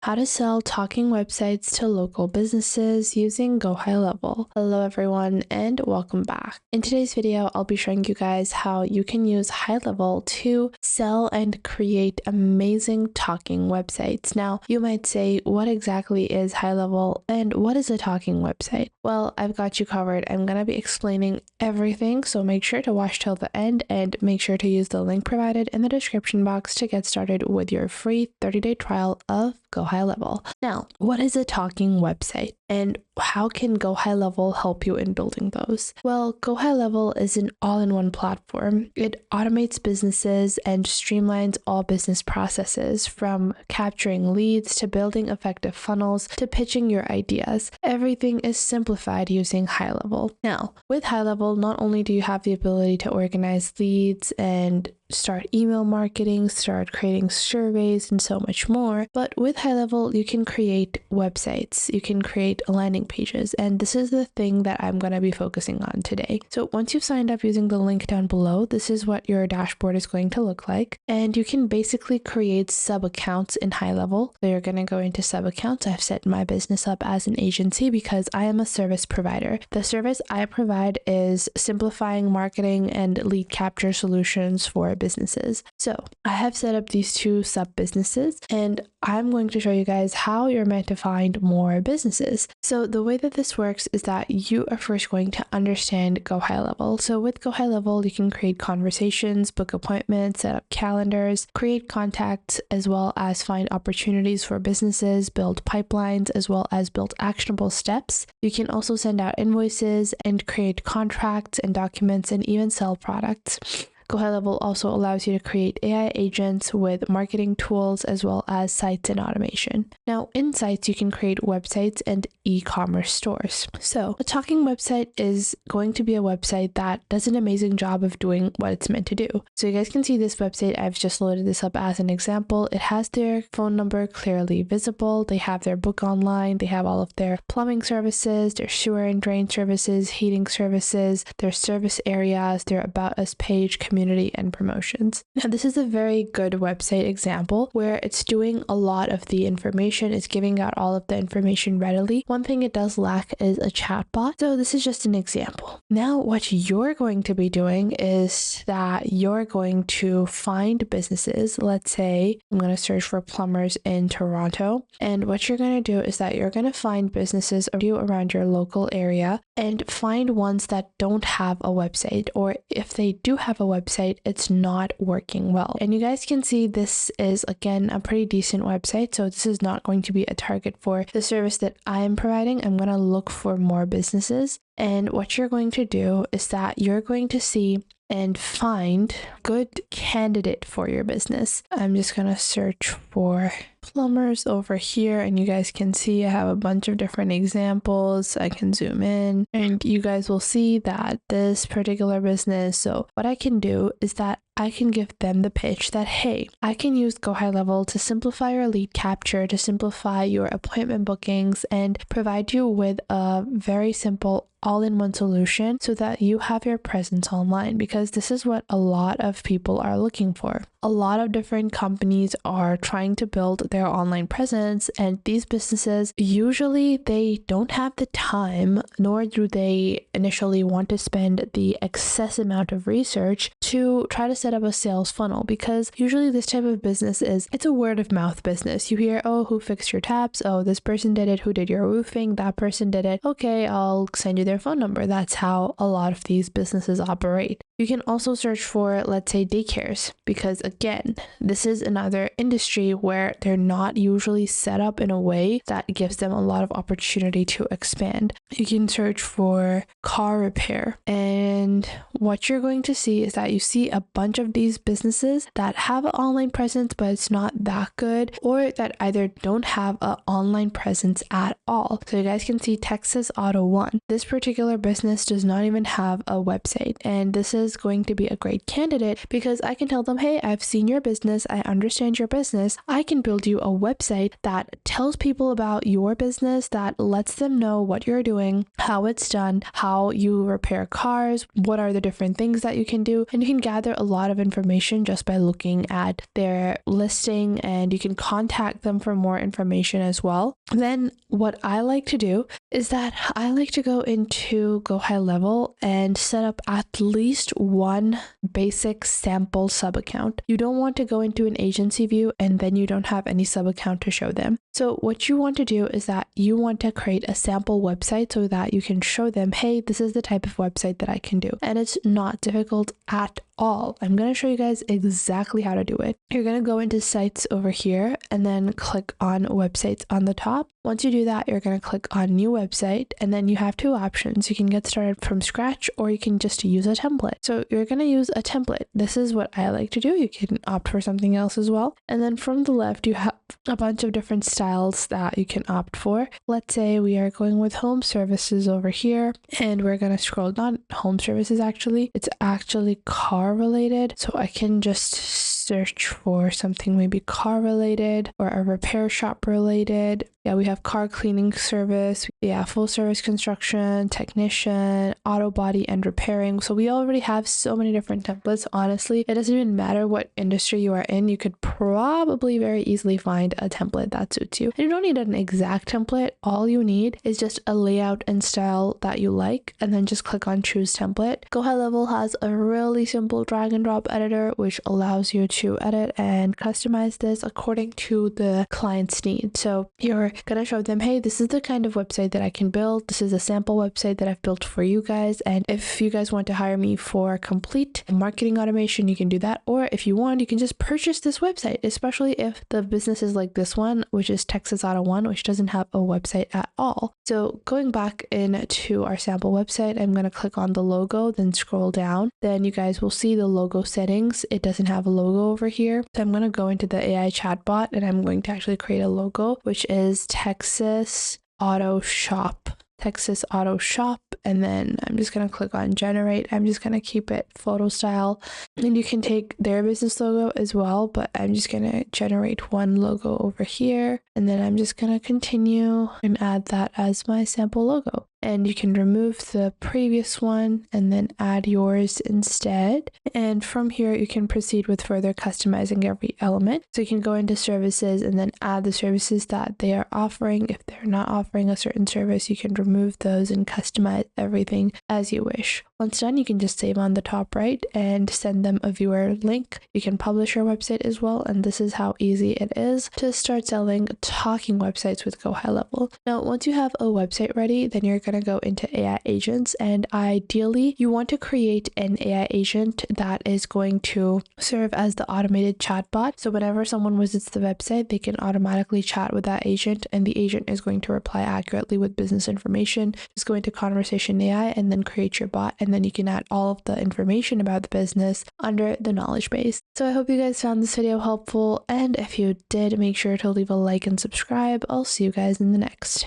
how to sell talking websites to local businesses using GoHighLevel. Hello everyone and welcome back. In today's video, I'll be showing you guys how you can use GoHighLevel to sell and create amazing talking websites. Now, you might say, what exactly is GoHighLevel and what is a talking website? Well, I've got you covered. I'm going to be explaining everything, so make sure to watch till the end and make sure to use the link provided in the description box to get started with your free 30-day trial of GoHighLevel. Now, what is a talking website and how can GoHighLevel help you in building those? Well, GoHighLevel is an all-in-one platform. It automates businesses and streamlines all business processes, from capturing leads to building effective funnels to pitching your ideas. Everything is simplified using GoHighLevel. Now, with GoHighLevel, not only do you have the ability to organize leads and start email marketing, start creating surveys, and so much more, but with GoHighLevel, you can create websites, you can create landing pages, and this is the thing that I'm going to be focusing on today. So once you've signed up using the link down below, this is what your dashboard is going to look like, and you can basically create sub-accounts in GoHighLevel. So you're going to go into sub-accounts. I've set my business up as an agency because I am a service provider. The service I provide is simplifying marketing and lead capture solutions for businesses. So I have set up these two sub businesses and I'm going to show you guys how you're meant to find more businesses. So the way that this works is that you are first going to understand GoHighLevel. So with GoHighLevel, you can create conversations, book appointments, set up calendars, create contacts, as well as find opportunities for businesses, build pipelines, as well as build actionable steps. You can also send out invoices and create contracts and documents and even sell products. GoHighLevel also allows you to create AI agents with marketing tools as well as sites and automation. Now, in sites, you can create websites and e-commerce stores. So a talking website is going to be a website that does an amazing job of doing what it's meant to do. So you guys can see this website. I've just loaded this up as an example. It has their phone number clearly visible. They have their book online. They have all of their plumbing services, their sewer and drain services, heating services, their service areas, their About Us page, community, and promotions. Now, this is a very good website example where it's doing a lot of the information. It's giving out all of the information readily. One thing it does lack is a chatbot. So this is just an example. Now, what you're going to be doing is that you're going to find businesses. Let's say I'm going to search for plumbers in Toronto. And what you're going to do is that you're going to find businesses around your local area and find ones that don't have a website, or if they do have a website, it's not working well. And you guys can see this is, again, a pretty decent website. So this is not going to be a target for the service that I am providing. I'm going to look for more businesses. And what you're going to do is that you're going to see and find good candidate for your business. I'm just going to search for plumbers over here, and you guys can see I have a bunch of different examples. I can zoom in and you guys will see that this particular business. So what I can do is that I can give them the pitch that, hey, I can use GoHighLevel to simplify your lead capture, to simplify your appointment bookings, and provide you with a very simple all-in-one solution so that you have your presence online, because this is what a lot of people are looking for. A lot of different companies are trying to build their online presence, and these businesses, usually they don't have the time, nor do they initially want to spend the excess amount of research to try to set up a sales funnel, because usually this type of business it's a word of mouth business. You hear, oh, who fixed your taps? Oh, this person did it. Who did your roofing? That person did it. Okay, I'll send you their phone number. That's how a lot of these businesses operate. You can also search for, let's say, daycares, because again, this is another industry where they're not usually set up in a way that gives them a lot of opportunity to expand. You can search for car repair, and what you're going to see is that you see a bunch of these businesses that have an online presence, but it's not that good, or that either don't have an online presence at all. So you guys can see Texas Auto One. This particular business does not even have a website, and this is going to be a great candidate because I can tell them, hey, I've seen your business, I understand your business, I can build you a website that tells people about your business, that lets them know what you're doing, doing, how it's done, how you repair cars, what are the different things that you can do. And you can gather a lot of information just by looking at their listing, and you can contact them for more information as well. Then what I like to do is that I like to go into GoHighLevel and set up at least one basic sample sub account. You don't want to go into an agency view and then you don't have any sub account to show them. So what you want to do is that you want to create a sample website so that you can show them, hey, this is the type of website that I can do. And it's not difficult at all. I'm going to show you guys exactly how to do it. You're going to go into sites over here and then click on websites on the top. Once you do that, you're going to click on new website, and then you have two options. You can get started from scratch or you can just use a template. So you're going to use a template. This is what I like to do. You can opt for something else as well. And then from the left, you have a bunch of different styles that you can opt for. Let's say we are going with home services over here, and we're going to scroll, not home services actually, it's actually car related. So I can just search for something maybe car related or a repair shop related. Yeah, we have car cleaning service. Yeah, full service construction, technician, auto body and repairing. So we already have so many different templates. Honestly, it doesn't even matter what industry you are in. You could probably very easily find a template that suits you. And you don't need an exact template. All you need is just a layout and style that you like, and then just click on choose template. GoHighLevel has a really simple drag and drop editor, which allows you to edit and customize this according to the client's needs. So you're gonna show them, hey, this is the kind of website that I can build. This is a sample website that I've built for you guys, and if you guys want to hire me for complete marketing automation, you can do that. Or if you want, you can just purchase this website, especially if the business is like this one, which is Texas Auto One, which doesn't have a website at all. So going back into our sample website, I'm going to click on the logo, then scroll down. Then you guys will see the logo settings. It doesn't have a logo over here. So I'm going to go into the AI chatbot, and I'm going to actually create a logo, which is Texas Auto Shop. Texas Auto Shop, and then I'm just going to click on generate. I'm just going to keep it photo style, and you can take their business logo as well, but I'm just going to generate one logo over here, and then I'm just going to continue and add that as my sample logo. And you can remove the previous one and then add yours instead. And from here, you can proceed with further customizing every element. So you can go into services and then add the services that they are offering. If they're not offering a certain service, you can remove those and customize everything as you wish. Once done, you can just save on the top right and send them a viewer link. You can publish your website as well. And this is how easy it is to start selling talking websites with GoHighLevel. Now, once you have a website ready, then you're going to go into AI agents, and ideally you want to create an AI agent that is going to serve as the automated chatbot. So whenever someone visits the website, they can automatically chat with that agent, and the agent is going to reply accurately with business information. Just go into conversation AI and then create your bot, and then you can add all of the information about the business under the knowledge base. So I hope you guys found this video helpful, and if you did, make sure to leave a like and subscribe. I'll see you guys in the next.